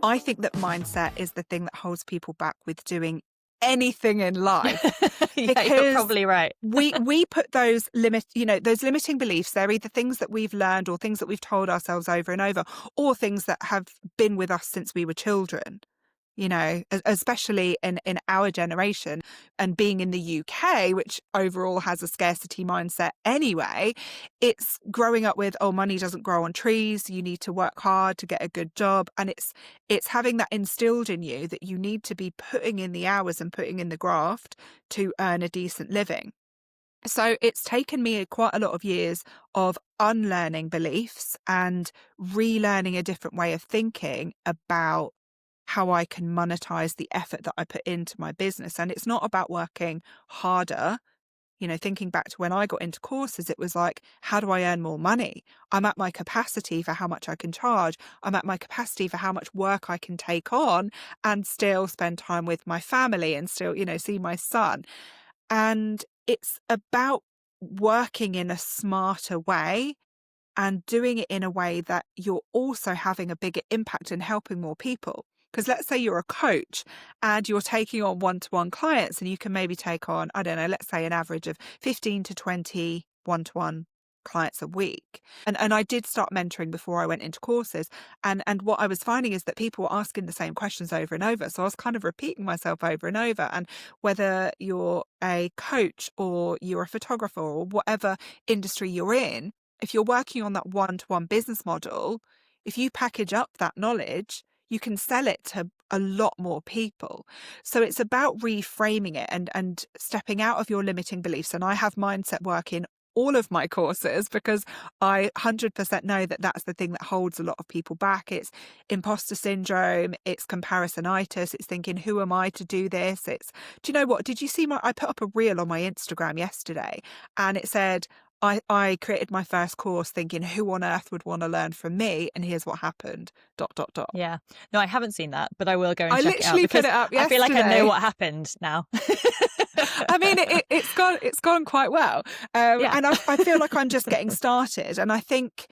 I think that mindset is the thing that holds people back with doing anything in life. Yeah, you're probably right. we put those those limiting beliefs. They're either things that we've learned or things that we've told ourselves over and over, or things that have been with us since we were children. Especially in our generation, and being in the UK, which overall has a scarcity mindset anyway, it's growing up with, oh, money doesn't grow on trees, you need to work hard to get a good job. And it's having that instilled in you that you need to be putting in the hours and putting in the graft to earn a decent living. So it's taken me quite a lot of years of unlearning beliefs and relearning a different way of thinking about how I can monetize the effort that I put into my business. And it's not about working harder. Thinking back to when I got into courses, it was like, how do I earn more money? I'm at my capacity for how much I can charge. I'm at my capacity for how much work I can take on and still spend time with my family and still, see my son. And it's about working in a smarter way and doing it in a way that you're also having a bigger impact and helping more people. Because let's say you're a coach and you're taking on one-to-one clients, and you can maybe take on, I don't know, let's say an average of 15 to 20 one-to-one clients a week. And I did start mentoring before I went into courses. And what I was finding is that people were asking the same questions over and over. So I was kind of repeating myself over and over. And whether you're a coach or you're a photographer or whatever industry you're in, if you're working on that one-to-one business model, if you package up that knowledge, you can sell it to a lot more people. So it's about reframing it and stepping out of your limiting beliefs. And I have mindset work in all of my courses because I 100% know that that's the thing that holds a lot of people back. It's imposter syndrome, it's comparisonitis, it's thinking, who am I to do this? Do you know what? Did you see I put up a reel on my Instagram yesterday and it said, I created my first course thinking, who on earth would want to learn from me? And here's what happened, ... Yeah. No, I haven't seen that, but I will go and check it out. I literally put it up yesterday. I feel like I know what happened now. I mean, it's gone quite well. Yeah. And I feel like I'm just getting started. And I think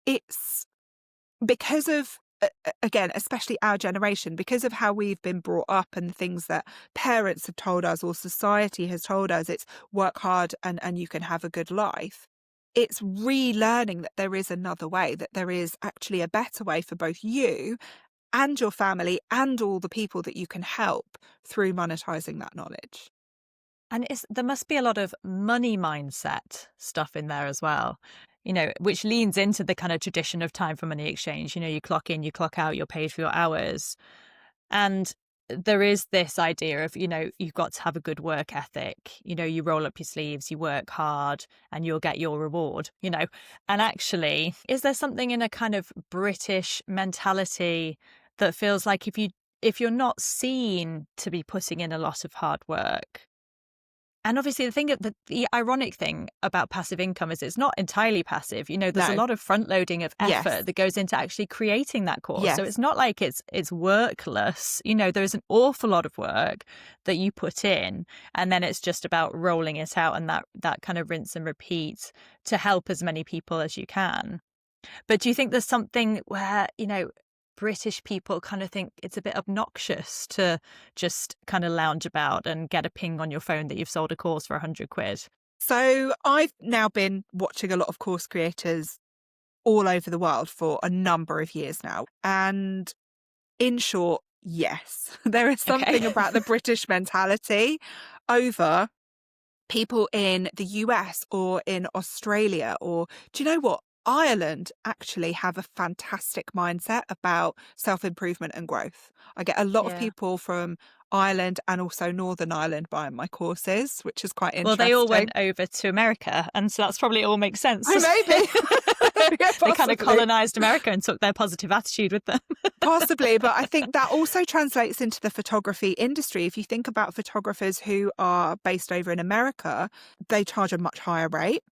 it's because of, again, especially our generation, because of how we've been brought up and the things that parents have told us or society has told us, it's work hard and you can have a good life. It's relearning that there is another way, that there is actually a better way for both you and your family and all the people that you can help through monetizing that knowledge. And there must be a lot of money mindset stuff in there as well, which leans into the kind of tradition of time for money exchange. You clock in, you clock out, you're paid for your hours. And there is this idea of, you've got to have a good work ethic. You roll up your sleeves, you work hard, and you'll get your reward, And actually, is there something in a kind of British mentality that feels like if you're not seen to be putting in a lot of hard work? And obviously the ironic thing about passive income is it's not entirely passive. There's a lot of front loading of effort that goes into actually creating that course. Yes. So it's not like it's workless. There's an awful lot of work that you put in, and then it's just about rolling it out and that kind of rinse and repeat to help as many people as you can. But do you think there's something where, British people kind of think it's a bit obnoxious to just kind of lounge about and get a ping on your phone that you've sold a course for 100 quid? So I've now been watching a lot of course creators all over the world for a number of years now. And in short, yes, there is something about the British mentality over people in the US or in Australia, or do you know what? Ireland actually have a fantastic mindset about self-improvement and growth. I get a lot of people from Ireland and also Northern Ireland buying my courses, which is quite interesting. Well, they all went over to America, and so that's probably all makes sense. Oh, maybe. They kind of colonized America and took their positive attitude with them. Possibly, but I think that also translates into the photography industry. If you think about photographers who are based over in America, they charge a much higher rate.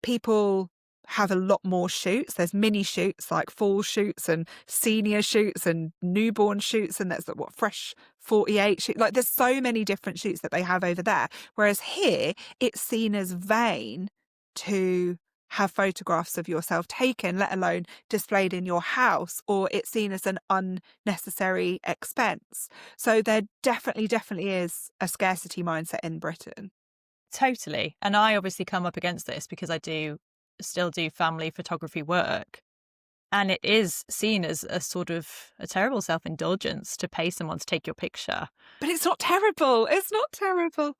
People have a lot more shoots. There's mini shoots like fall shoots and senior shoots and newborn shoots, and that's fresh 48 shoots. Like there's so many different shoots that they have over there. Whereas here, it's seen as vain to have photographs of yourself taken, let alone displayed in your house, or it's seen as an unnecessary expense. So there definitely is a scarcity mindset in Britain. Totally. And I obviously come up against this because I still do family photography work. And it is seen as a sort of a terrible self-indulgence to pay someone to take your picture. But it's not terrible. It's not terrible.